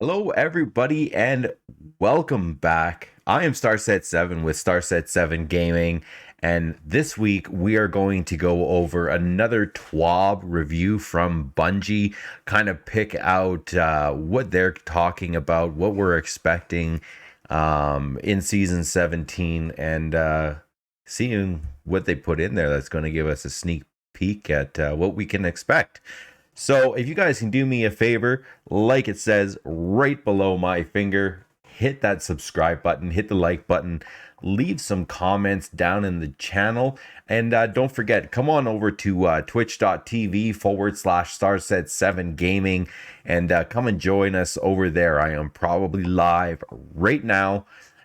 Hello, everybody, and welcome back. I am Starset7 with Starset7 Gaming, and this week we are going to go over another TWAB review from Bungie, kind of pick out what they're talking about, what we're expecting in Season 17, and seeing what they put in there that's going to give us a sneak peek at what we can expect. So if you guys can do me a favor, like it says right below my finger, hit that subscribe button, hit the like button, leave some comments down in the channel, and don't forget, come on over to twitch.tv/Starset7 Gaming and come and join us over there. I am probably live right now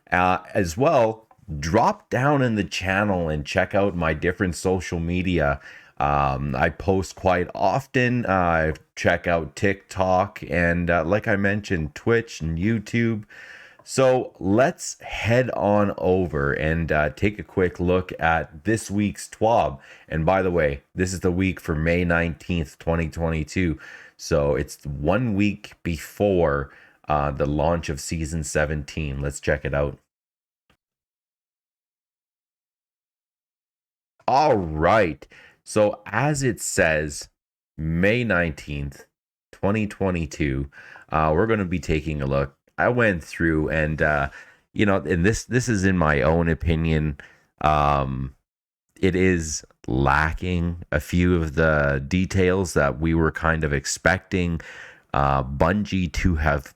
as well. Drop down in the channel and check out my different social media. I post quite often. I check out TikTok and, like I mentioned, Twitch and YouTube. So let's head on over and take a quick look at this week's TWAB. And by the way, this is the week for May 19th, 2022. So it's 1 week before the launch of Season 17. Let's check it out. All right. So as it says, May 19th, 2022, we're going to be taking a look. I went through and and this is in my own opinion, it is lacking a few of the details that we were kind of expecting Bungie to have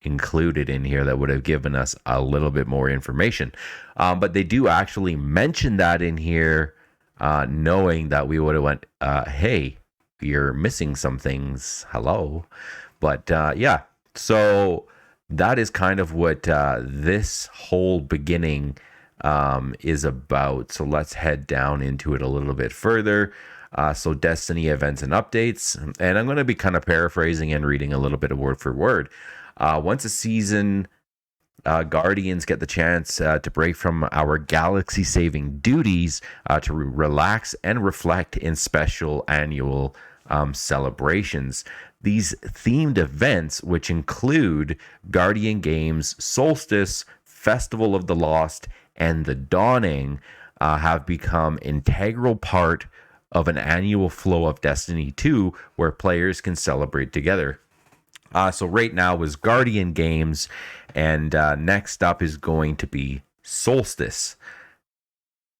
included in here that would have given us a little bit more information. But they do actually mention that in here, knowing that we would have went, hey, you're missing some things. Hello. But yeah, so that is kind of what this whole beginning is about. So let's head down into it a little bit further. So Destiny events and updates. And I'm going to be kind of paraphrasing and reading a little bit of word for word. Once a season, Guardians get the chance to break from our galaxy-saving duties to relax and reflect in special annual celebrations. These themed events, which include Guardian Games, Solstice, Festival of the Lost, and the Dawning, have become integral part of an annual flow of Destiny 2 where players can celebrate together. So right now is Guardian Games, and next up is going to be Solstice.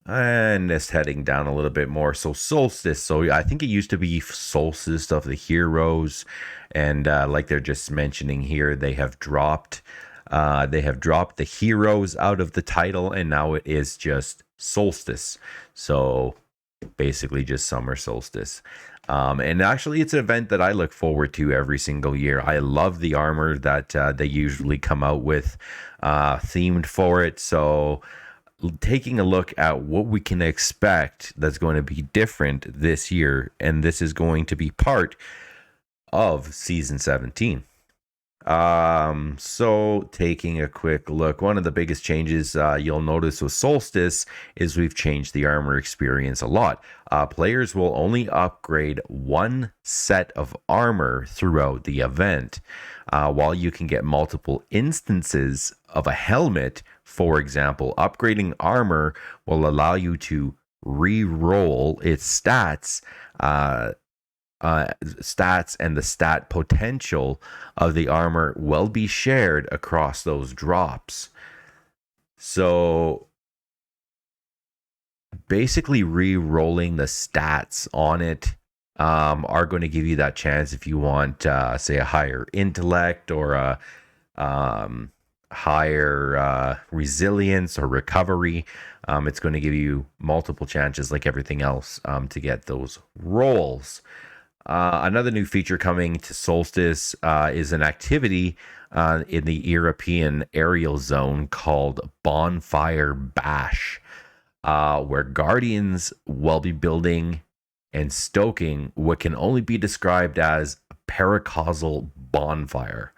And just heading down a little bit more. So Solstice. So I think it used to be Solstice of the Heroes, and like they're just mentioning here, they have dropped the heroes out of the title, and now it is just Solstice. So basically just summer solstice. And actually, it's an event that I look forward to every single year. I love the armor that they usually come out with themed for it. So taking a look at what we can expect that's going to be different this year, and this is going to be part of Season 17. So taking a quick look, one of the biggest changes you'll notice with Solstice is we've changed the armor experience a lot. Players will only upgrade one set of armor throughout the event, while you can get multiple instances of a helmet. For example, upgrading armor will allow you to re-roll its stats, and the stat potential of the armor will be shared across those drops. So basically re-rolling the stats on it are going to give you that chance if you want, say, a higher intellect or a higher resilience or recovery. It's going to give you multiple chances, like everything else, to get those rolls. Another new feature coming to Solstice is an activity in the European aerial zone called Bonfire Bash, where Guardians will be building and stoking what can only be described as a paracausal bonfire.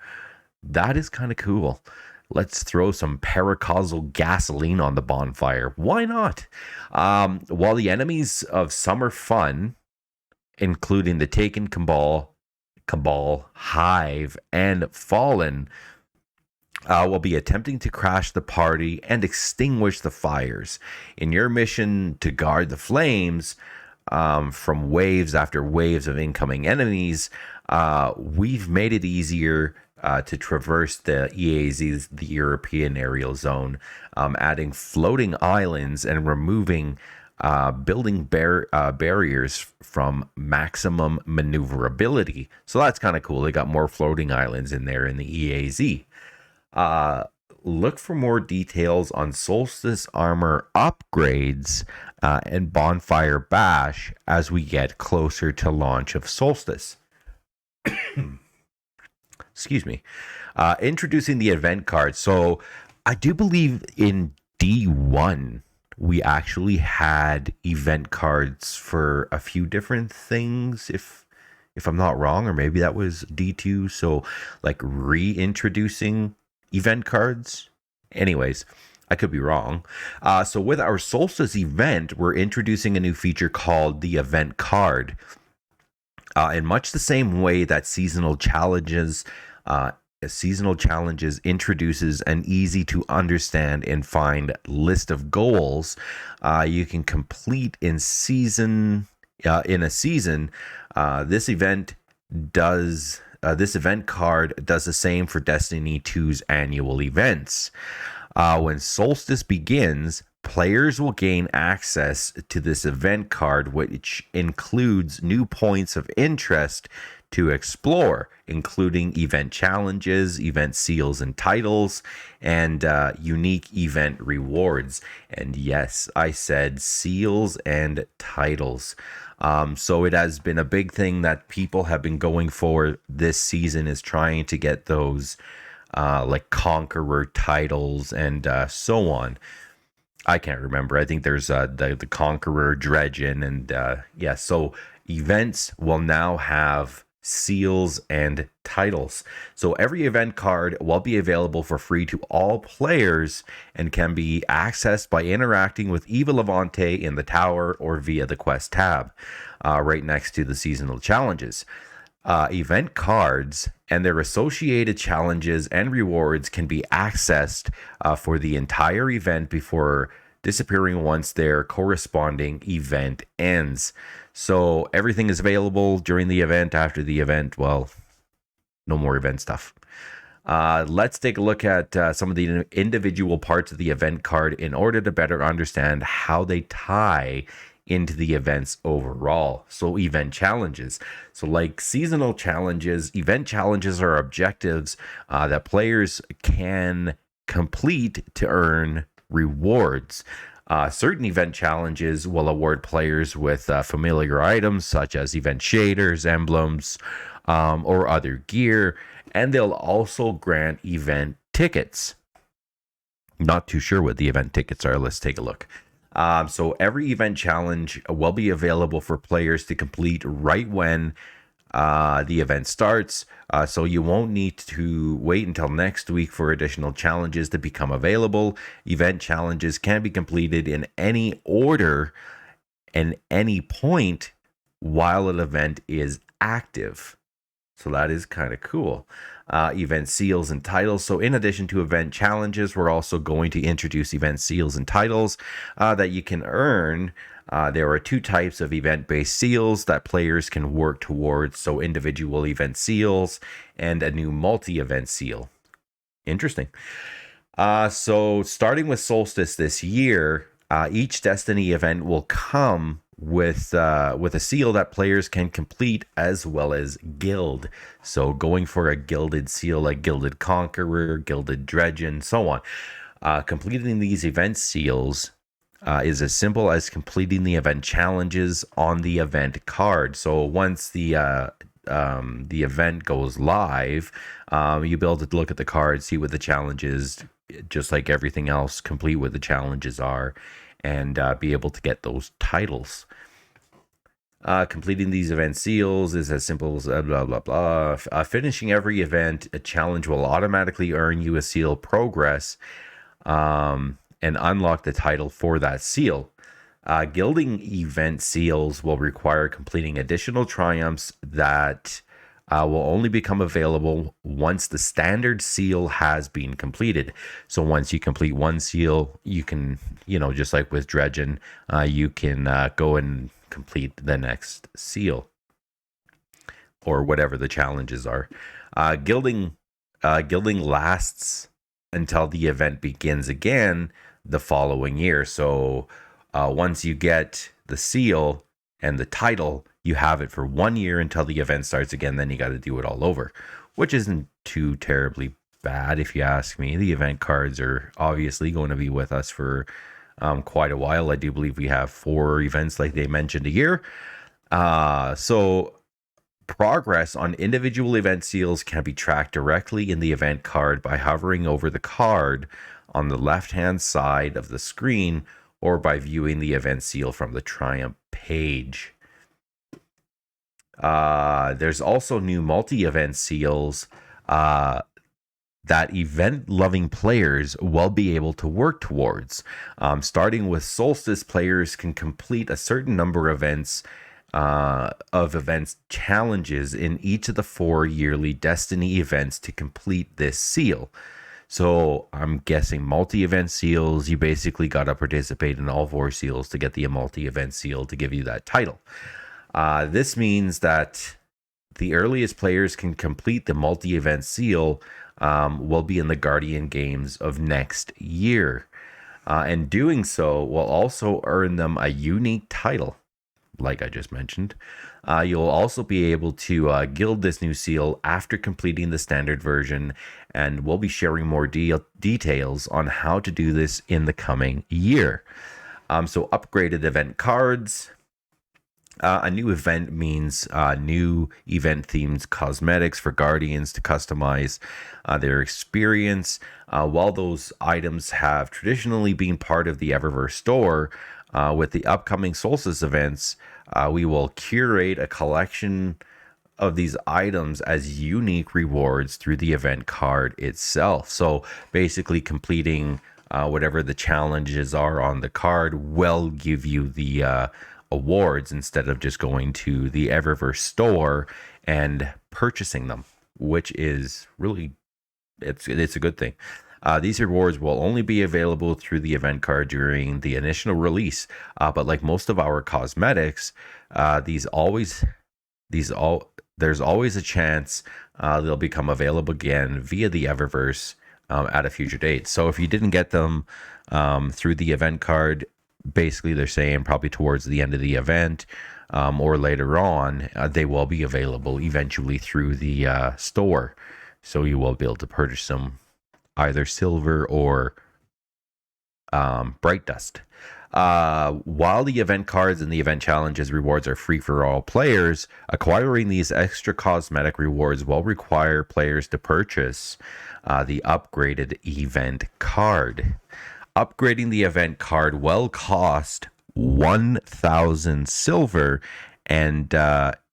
That is kind of cool. Let's throw some paracausal gasoline on the bonfire. Why not? While the enemies of Summer Fun, including the Taken Cabal, Cabal, Hive, and Fallen will be attempting to crash the party and extinguish the fires. In your mission to guard the flames from waves after waves of incoming enemies, we've made it easier to traverse the EAZ's, the European Aerial Zone, adding floating islands and removing building barriers from maximum maneuverability. So that's kind of cool. They got more floating islands in there in the EAZ. Uh, Look for more details on Solstice armor upgrades and Bonfire Bash as we get closer to launch of Solstice. Excuse me. Introducing the event card. So I do believe in D1 we actually had event cards for a few different things, if I'm not wrong, or maybe that was D2. So like reintroducing event cards. Anyways, I could be wrong. So with our Solstice event, we're introducing a new feature called the event card. In much the same way that seasonal challenges introduces an easy to understand and find list of goals you can complete in a season. This event does. This event card does the same for Destiny 2's annual events. When Solstice begins, players will gain access to this event card, which includes new points of interest to explore, including event challenges, event seals and titles, and unique event rewards. And yes, I said seals and titles. So it has been a big thing that people have been going for this season, is trying to get those like Conqueror titles and so on. I can't remember. I think there's the Conqueror, Dredgen, and yeah. So events will now have seals and titles. So every event card will be available for free to all players and can be accessed by interacting with Eva Levante in the tower or via the quest tab right next to the seasonal challenges. Event cards and their associated challenges and rewards can be accessed for the entire event before disappearing once their corresponding event ends. So everything is available during the event. After the event, well, no more event stuff. Let's take a look at some of the individual parts of the event card in order to better understand how they tie into the events overall. So event challenges. So like seasonal challenges, event challenges are objectives that players can complete to earn rewards. Certain event challenges will award players with familiar items such as event shaders, emblems, or other gear, and they'll also grant event tickets. Not too sure what the event tickets are. Let's take a look. So every event challenge will be available for players to complete right when the event starts. So you won't need to wait until next week for additional challenges to become available. Event challenges can be completed in any order and any point while an event is active. So that is kind of cool. Event seals and titles. So in addition to event challenges, we're also going to introduce event seals and titles that you can earn. There are two types of event-based seals that players can work towards. So individual event seals and a new multi-event seal. Interesting. So starting with Solstice this year, each Destiny event will come with a seal that players can complete, as well as guild. So going for a gilded seal like Gilded Conqueror, Gilded Dredgen, so on. Completing these event seals is as simple as completing the event challenges on the event card. So once the event goes live, you'll be able to look at the card, see what the challenges, just like everything else, complete what the challenges are, and be able to get those titles. Completing these event seals is as simple as blah, blah, blah. Finishing every event, a challenge will automatically earn you a seal progress and unlock the title for that seal. Gilding event seals will require completing additional triumphs that will only become available once the standard seal has been completed. So once you complete one seal, you can, just like with dredging, you can go and complete the next seal or whatever the challenges are. Gilding lasts until the event begins again the following year. So once you get the seal and the title, you have it for 1 year until the event starts again. Then you got to do it all over, which isn't too terribly bad if you ask me. The event cards are obviously going to be with us for quite a while. I do believe we have 4 events, like they mentioned, a year. So progress on individual event seals can be tracked directly in the event card by hovering over the card on the left-hand side of the screen or by viewing the event seal from the Triumph page. There's also new multi-event seals that event-loving players will be able to work towards. Starting with Solstice, players can complete a certain number of events challenges in each of the 4 yearly Destiny events to complete this seal. So I'm guessing multi-event seals, you basically got to participate in all 4 seals to get the multi-event seal to give you that title. This means that the earliest players can complete the multi-event seal will be in the Guardian Games of next year. And doing so will also earn them a unique title, like I just mentioned. You'll also be able to gild this new seal after completing the standard version, and we'll be sharing more details on how to do this in the coming year. So upgraded event cards. A new event means new event-themed cosmetics for Guardians to customize their experience. While those items have traditionally been part of the Eververse store, with the upcoming Solstice events, we will curate a collection of these items as unique rewards through the event card itself. So basically completing whatever the challenges are on the card will give you the awards instead of just going to the Eververse store and purchasing them, which is really, it's a good thing. These rewards will only be available through the event card during the initial release, but like most of our cosmetics, there's always a chance they'll become available again via the Eververse at a future date. So if you didn't get them through the event card, basically they're saying probably towards the end of the event or later on, they will be available eventually through the store. So you will be able to purchase them either silver or bright dust. While the event cards and the event challenges rewards are free for all players, acquiring these extra cosmetic rewards will require players to purchase the upgraded event card. Upgrading the event card will cost 1,000 silver and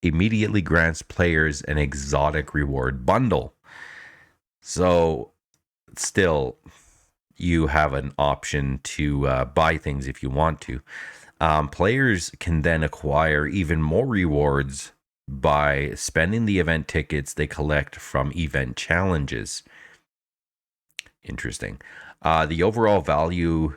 immediately grants players an exotic reward bundle. So still, you have an option to buy things if you want to. Players can then acquire even more rewards by spending the event tickets they collect from event challenges. Interesting. The overall value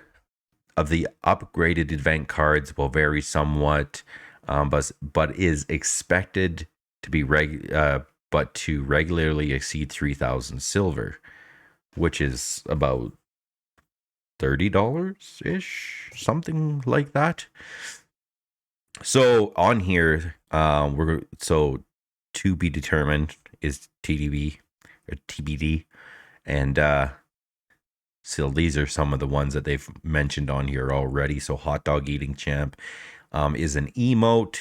of the upgraded event cards will vary somewhat, but is expected to be regularly exceed 3,000 silver, which is about $30 ish, something like that. So on here, so to be determined is TDB or TBD, and so these are some of the ones that they've mentioned on here already. So hot dog eating champ is an emote.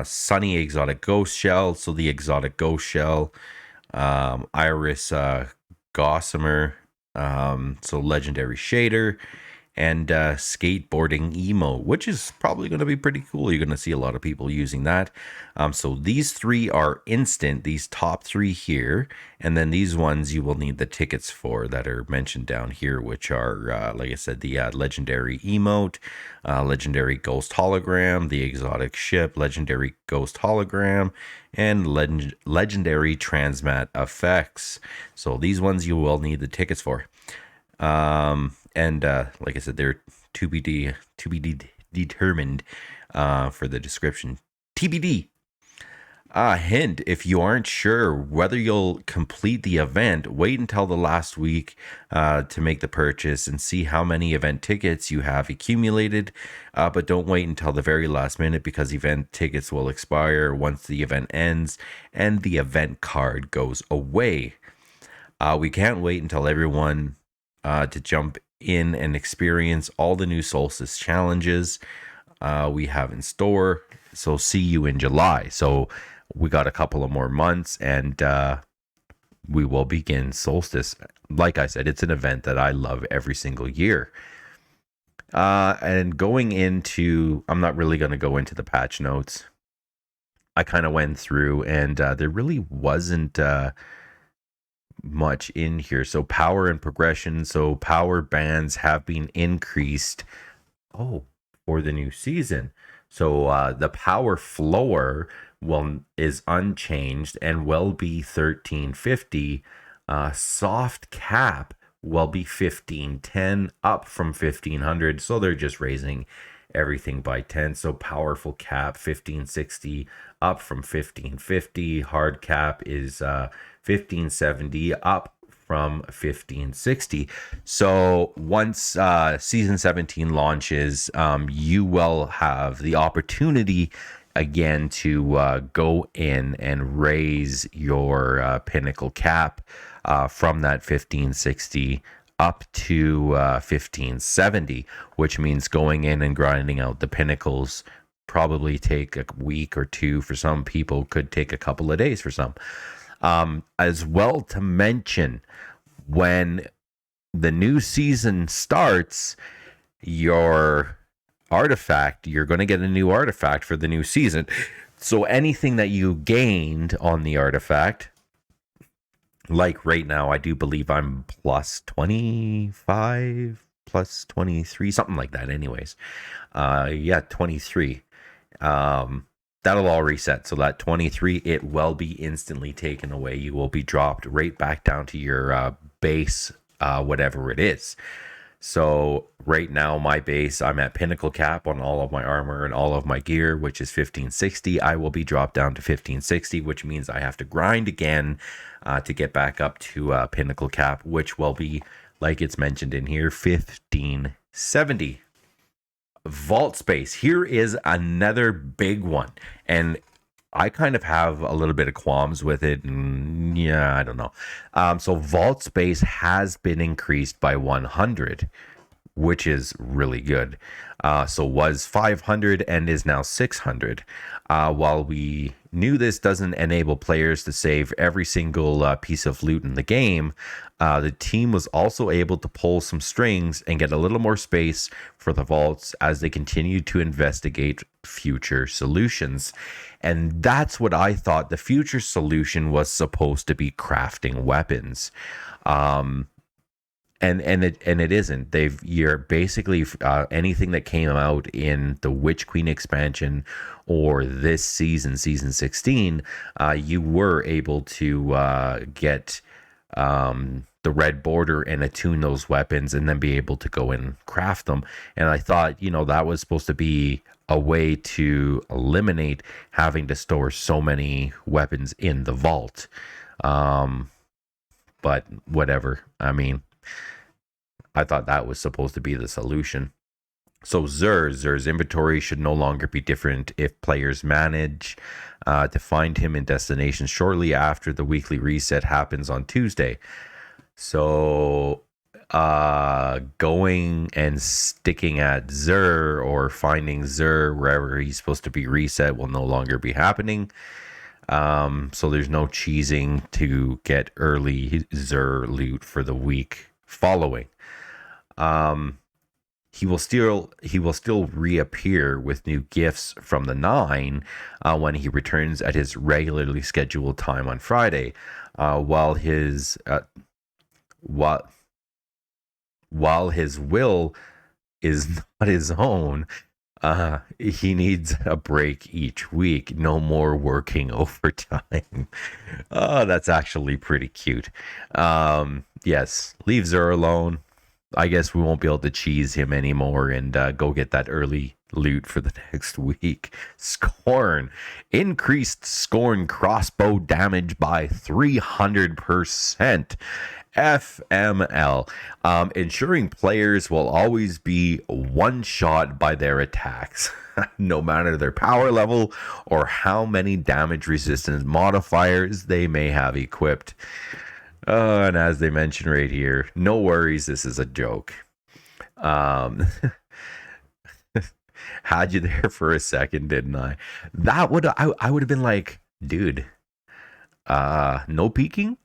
Sunny exotic ghost shell. So the exotic ghost shell. Iris gossamer. So legendary shader. and skateboarding emote, which is probably going to be pretty cool. You're going to see a lot of people using that. So these three are instant, these top three here. And then these ones you will need the tickets for that are mentioned down here, which are, like I said, the legendary emote, legendary ghost hologram, the exotic ship, legendary ghost hologram, and legendary transmat effects. So these ones you will need the tickets for. And like I said, they're determined for the description. TBD. Hint, if you aren't sure whether you'll complete the event, wait until the last week to make the purchase and see how many event tickets you have accumulated. But don't wait until the very last minute, because event tickets will expire once the event ends and the event card goes away. We can't wait until everyone to jump in and experience all the new Solstice challenges we have in store. So see you in July. So we got a couple of more months, and we will begin Solstice. Like I said, it's an event that I love every single year. And going into, I'm not really going to go into the patch notes. I kind of went through, and there really wasn't much in here. So power and progression. So power bands have been increased. For the new season. So the power floor is unchanged and will be 1350. Soft cap will be 1510, up from 1500. So they're just raising everything by 10. So powerful cap 1560, up from 1550. Hard cap is 1570, up from 1560. So once season 17 launches, you will have the opportunity again to go in and raise your pinnacle cap from that 1560 up to 1570, which means going in and grinding out the pinnacles probably take a week or two. For some people, could take a couple of days for some. As well, to mention, when the new season starts, your artifact, you're going to get a new artifact for the new season. So anything that you gained on the artifact, like right now, I do believe I'm plus 25, plus 23, something like that. Anyways, 23. That'll all reset. So that 23, it will be instantly taken away. You will be dropped right back down to your base, whatever it is. So right now, my base, I'm at pinnacle cap on all of my armor and all of my gear, which is 1560. I will be dropped down to 1560, which means I have to grind again to get back up to pinnacle cap, which will be, like it's mentioned in here, 1570. Vault space. Here is another big one, and I kind of have a little bit of qualms with it, and yeah, I don't know. So vault space has been increased by 100, which is really good. So was 500 and is now 600. While we knew this doesn't enable players to save every single piece of loot in the game, the team was also able to pull some strings and get a little more space for the vaults as they continue to investigate future solutions. And that's what I thought. The future solution was supposed to be crafting weapons. And it isn't. You're basically anything that came out in the Witch Queen expansion or this season 16, you were able to get the red border and attune those weapons and then be able to go and craft them. And I thought, that was supposed to be a way to eliminate having to store so many weapons in the vault. But whatever. I mean, I thought that was supposed to be the solution. So Zer's inventory should no longer be different if players manage to find him in destinations shortly after the weekly reset happens on Tuesday. So going and sticking at Zer or finding Zer wherever he's supposed to be reset will no longer be happening. So there's no cheesing to get early Zer loot for the week following. he will still reappear with new gifts from the 9 when he returns at his regularly scheduled time on Friday. While his while while his will is not his own, he needs a break each week. No more working overtime. Oh, that's actually pretty cute. Yes, leaves her alone. I guess we won't be able to cheese him anymore and go get that early loot for the next week. Scorn. Increased Scorn crossbow damage by 300%. FML. Ensuring players will always be one shot by their attacks, no matter their power level or how many damage resistance modifiers they may have equipped. And as they mention right here, no worries, this is a joke. Um, had you there for a second, didn't I? I would have been like, dude, no peeking,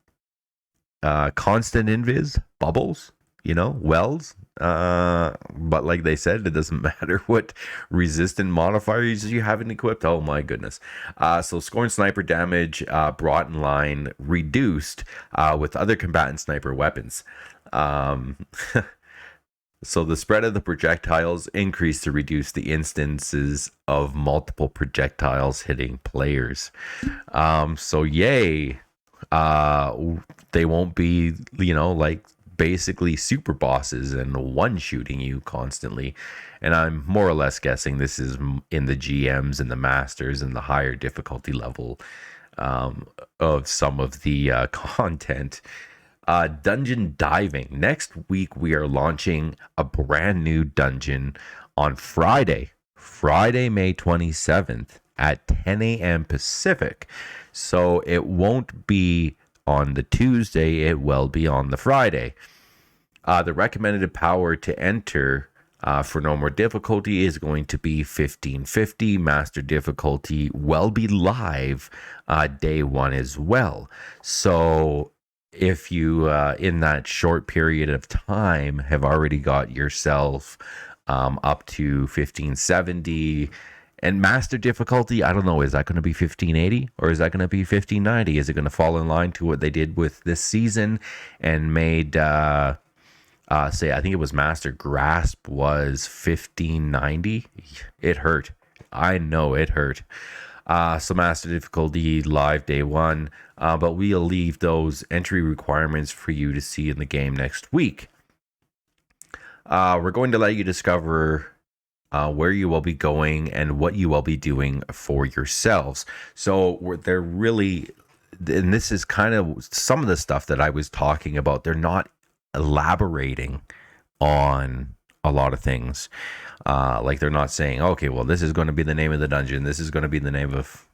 constant invis, bubbles, wells. But like they said, it doesn't matter what resistant modifiers you haven't equipped. Oh my goodness. So Scorn sniper damage brought in line reduced with other combatant sniper weapons. Um, so the spread of the projectiles increased to reduce the instances of multiple projectiles hitting players. So yay. They won't be, like basically super bosses and one shooting you constantly. And I'm more or less guessing this is in the GMs and the masters and the higher difficulty level of some of the content. Dungeon diving. Next week, we are launching a brand new dungeon on Friday, May 27th at 10 a.m. Pacific. So it won't be on the Tuesday, it will be on the Friday. The recommended power to enter for no more difficulty is going to be 1550. Master difficulty will be live day 1 as well. So if you, in that short period of time, have already got yourself up to 1570, and master difficulty, I don't know, is that going to be 1580 or is that going to be 1590? Is it going to fall in line to what they did with this season and made, I think it was Master Grasp was 1590? It hurt. I know it hurt. So master difficulty live day 1, but we'll leave those entry requirements for you to see in the game next week. We're going to let you discover where you will be going and what you will be doing for yourselves. So they're really, and this is kind of some of the stuff that I was talking about. They're not elaborating on a lot of things. Like they're not saying, okay, well, this is going to be the name of the dungeon. This is going to be the name of,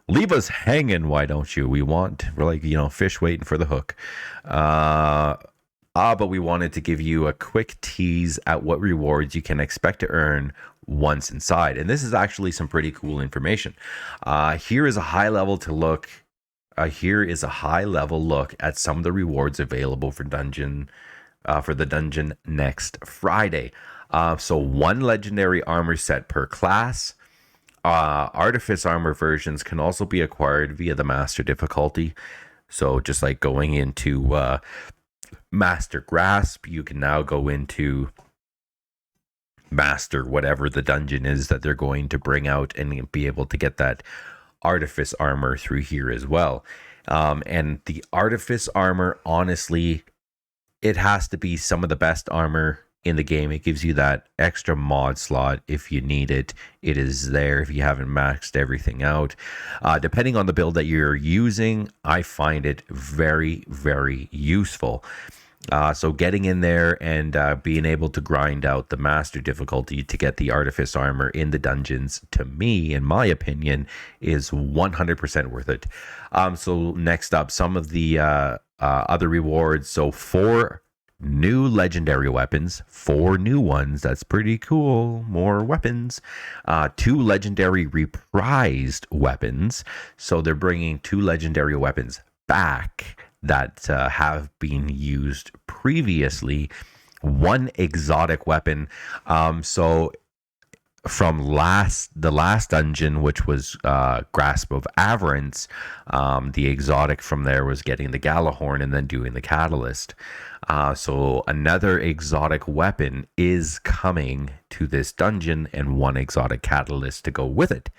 leave us hanging. Why don't you? We're like, fish waiting for the hook. But we wanted to give you a quick tease at what rewards you can expect to earn once inside. And this is actually some pretty cool information. Here is a high level look at some of the rewards available for the dungeon next Friday. So 1 legendary armor set per class. Artifice armor versions can also be acquired via the master difficulty. So just like going into Master Grasp, you can now go into Master whatever the dungeon is that they're going to bring out and be able to get that Artifice armor through here as well. And the Artifice armor, honestly, it has to be some of the best armor in the game. It gives you that extra mod slot if you need it. It is there if you haven't maxed everything out. Depending on the build that you're using, I find it very, very useful. So getting in there and being able to grind out the master difficulty to get the Artifice armor in the dungeons, to me, in my opinion, is 100% worth it. So next up, some of the other rewards. So 4 new legendary weapons, 4 new ones. That's pretty cool. More weapons. 2 legendary reprised weapons. So they're bringing 2 legendary weapons back that have been used previously one exotic weapon. So from the last dungeon, which was Grasp of Avarice, the exotic from there was getting the Galahorn and then doing the Catalyst. So another exotic weapon is coming to this dungeon, and one exotic catalyst to go with it.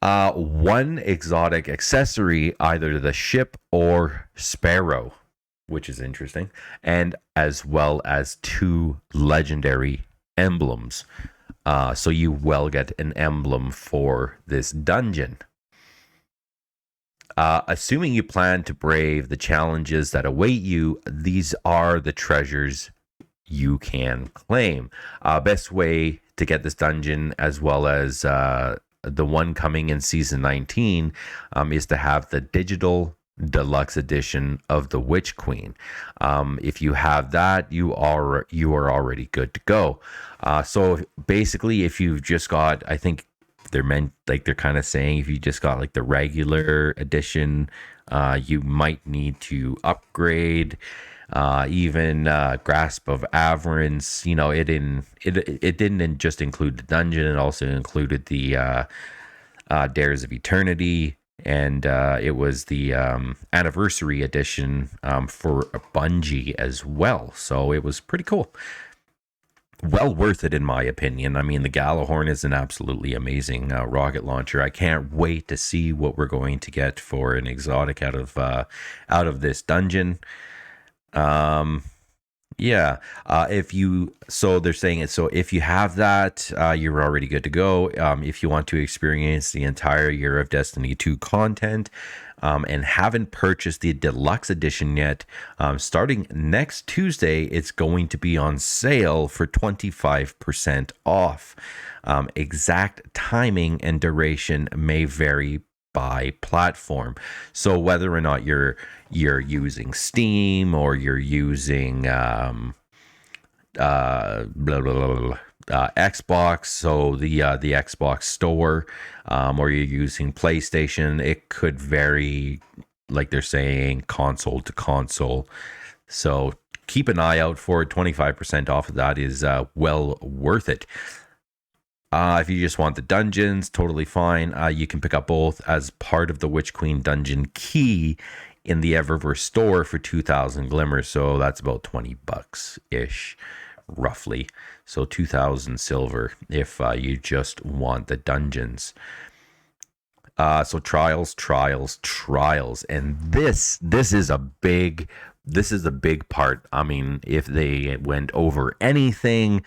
One exotic accessory, either the ship or Sparrow, which is interesting, and as well as two legendary emblems. So you will get an emblem for this dungeon. Assuming you plan to brave the challenges that await you, these are the treasures you can claim. Best way to get this dungeon, as well as the one coming in season 19, is to have the digital deluxe edition of the Witch Queen. If you have that, you are already good to go. So basically, if you've just got, I think they're kind of saying, if you just got like the regular edition, you might need to upgrade. Even Grasp of Avarice, it didn't just include the dungeon; it also included the Dares of Eternity, and it was the anniversary edition for Bungie as well. So it was pretty cool. Well worth it, in my opinion. I mean, the Galahorn is an absolutely amazing rocket launcher. I can't wait to see what we're going to get for an exotic out of this dungeon. Yeah. So they're saying it. So if you have that, you're already good to go. If you want to experience the entire year of Destiny 2 content, and haven't purchased the deluxe edition yet, starting next Tuesday, it's going to be on sale for 25% off. Exact timing and duration may vary by platform. So whether or not you're using Steam, or you're using Xbox, so the Xbox store, or you're using PlayStation, it could vary, like they're saying, console to console. So keep an eye out for it. 25% off of that is well worth it. If you just want the dungeons, totally fine. You can pick up both as part of the Witch Queen dungeon key in the Eververse store for 2,000 glimmers. So that's about $20 ish, roughly. So 2,000 silver if you just want the dungeons. So trials, and this is a big part. I mean, if they went over anything,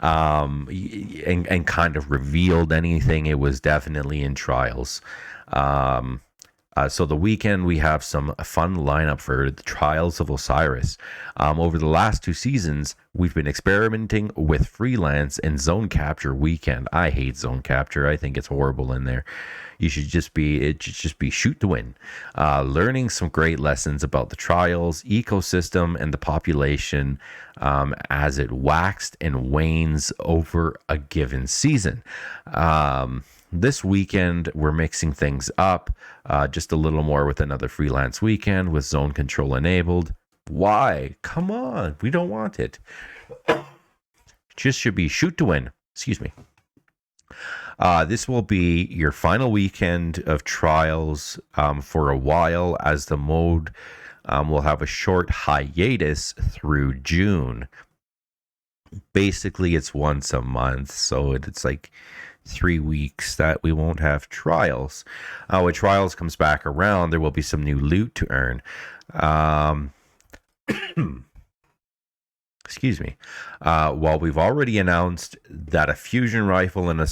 and kind of revealed anything, it was definitely in trials. So the weekend, we have some fun lineup for the Trials of Osiris. Over the last 2 seasons, we've been experimenting with freelance and zone capture weekend. I hate zone capture. I think it's horrible in there. It should just be shoot to win. Learning some great lessons about the trials, ecosystem, and the population as it waxed and wanes over a given season. This weekend, we're mixing things up just a little more with another freelance weekend with zone control enabled. Why? Come on. We don't want it. Just should be shoot to win. Excuse me. This will be your final weekend of trials for a while, as the mode will have a short hiatus through June. Basically, it's once a month, so it's like 3 weeks that we won't have trials. When trials comes back around, there will be some new loot to earn. Excuse me. While we've already announced that a fusion rifle and a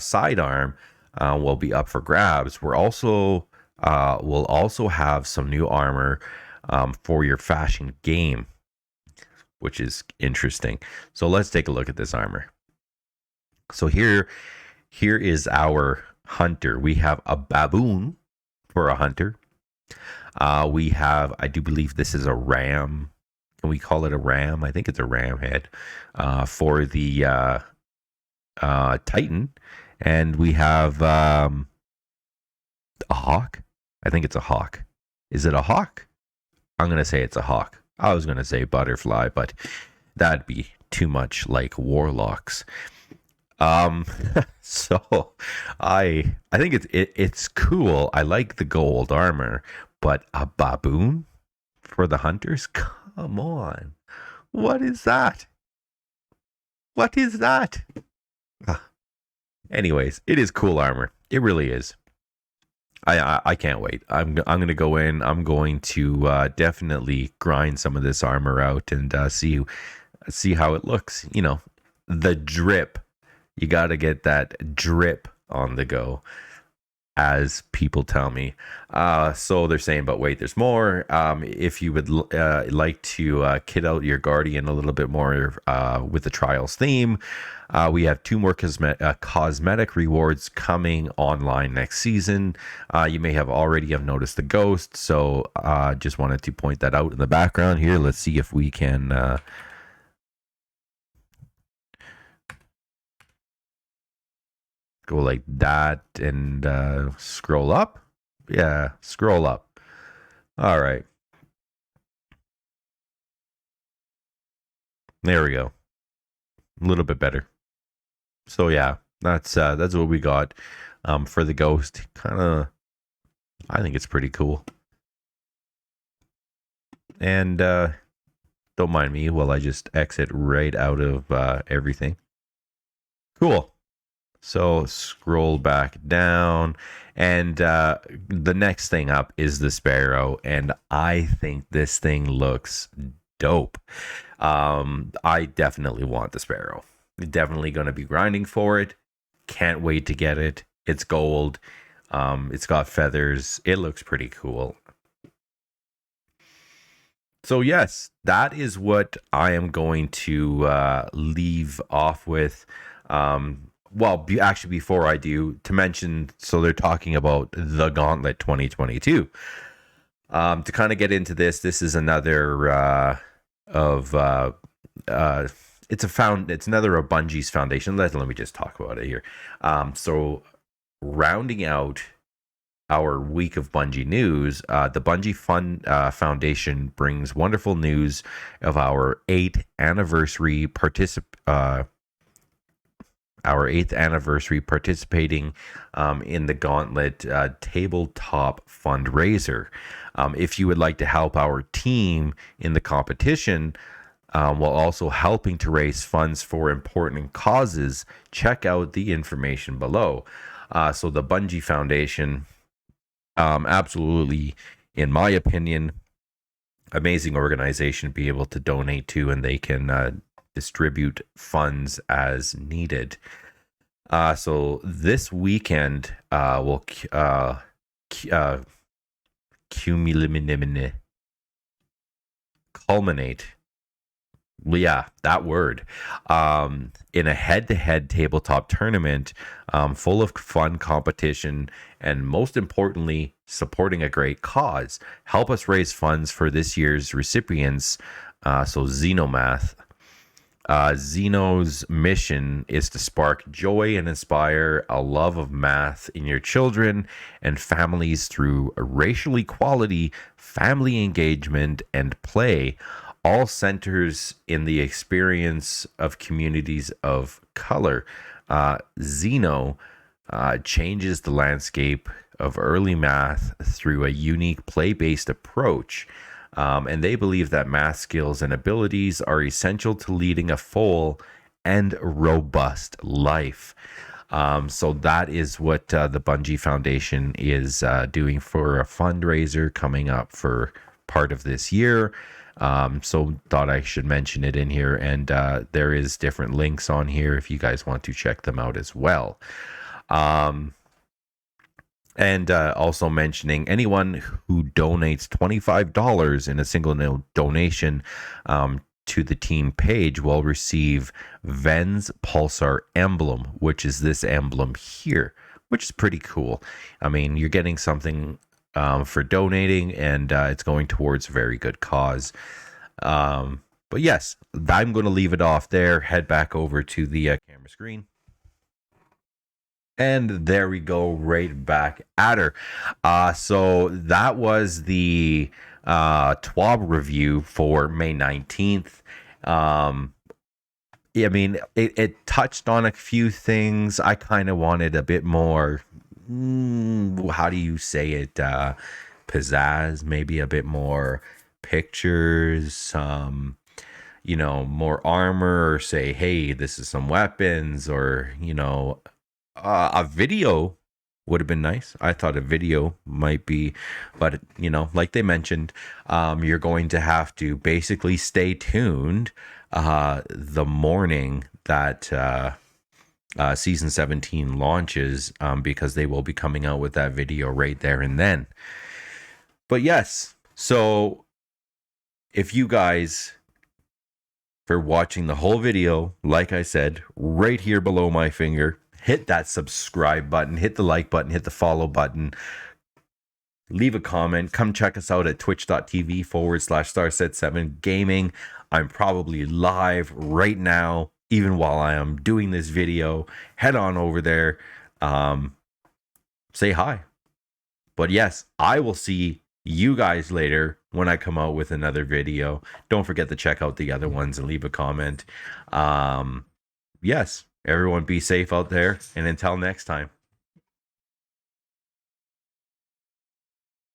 sidearm will be up for grabs, we'll also have some new armor for your fashion game, which is interesting. So let's take a look at this armor. So here is our hunter. We have a baboon for a hunter. We have, I do believe this is a ram. Can we call it a ram? I think it's a ram head for the Titan. And we have a hawk. I think it's a hawk. Is it a hawk? I'm going to say it's a hawk. I was gonna say butterfly, but that'd be too much like warlocks. Um, so I think it's cool. I like the gold armor, but a baboon for the hunters? Come on, what is that? What is that? Ah, anyways, it is cool armor. It really is. I can't wait. I'm gonna go in. I'm going to definitely grind some of this armor out and see how it looks. You know, the drip. You got to get that drip on the go, as people tell me. So they're saying, but wait, there's more. If you would like to kit out your Guardian a little bit more with the Trials theme, we have two more cosmetic rewards coming online next season. You may have already have noticed the ghost, so just wanted to point that out in the background here. Let's see if we can go like that and scroll up. Yeah, scroll up. All right. There we go. A little bit better. So yeah, that's what we got for the ghost. Kind of I think it's pretty cool. And don't mind me while I just exit right out of everything. Cool. So scroll back down, and the next thing up is the Sparrow, and I think this thing looks dope. I definitely want the Sparrow. Definitely going to be grinding for it. Can't wait to get it. It's gold. It's got feathers. It looks pretty cool. So yes, that is what I am going to leave off with. Well, actually, before I do, to mention, so they're talking about the Gauntlet 2022. To kind of get into this, this is another of uh, it's another of Bungie's Foundation. Let me just talk about it here. So rounding out our week of Bungie news, the Foundation brings wonderful news of our eighth anniversary participating in the Gauntlet tabletop fundraiser. If you would like to help our team in the competition, while also helping to raise funds for important causes, check out the information below. So the Bungie Foundation, absolutely, in my opinion, amazing organization to be able to donate to, and they can distribute funds as needed. So this weekend will culminate. Yeah, that word. In a head-to-head tabletop tournament, full of fun competition, and most importantly, supporting a great cause. Help us raise funds for this year's recipients. So Xenomath. Xeno's mission is to spark joy and inspire a love of math in your children and families through racial equality, family engagement, and play. All centers in the experience of communities of color. Xeno changes the landscape of early math through a unique play based approach. And they believe that math skills and abilities are essential to leading a full and robust life. So that is what the Bungie Foundation is doing for a fundraiser coming up for part of this year. So thought I should mention it in here, and there is different links on here if you guys want to check them out as well. And also mentioning anyone who donates $25 in a single donation to the team page will receive Ven's Pulsar emblem, which is this emblem here, which is pretty cool. I mean, you're getting something for donating, and it's going towards a very good cause. But yes, I'm going to leave it off there, head back over to the camera screen. And there we go, right back at her. So that was the TWAB review for May 19th. I mean, it touched on a few things. I kind of wanted a bit more, how do you say it? Pizzazz, maybe a bit more pictures, more armor, or say, hey, this is some weapons, or, a video would have been nice. I thought a video might be, but, like they mentioned, you're going to have to basically stay tuned the morning that season 17 launches, because they will be coming out with that video right there and then. But yes, so if you guys, for watching the whole video, like I said, right here below my finger, hit that subscribe button, hit the like button, hit the follow button, leave a comment, come check us out at twitch.tv/Starset7 Gaming. I'm probably live right now, even while I am doing this video. Head on over there, say hi. But yes, I will see you guys later when I come out with another video. Don't forget to check out the other ones and leave a comment. Yes, everyone be safe out there, and until next time.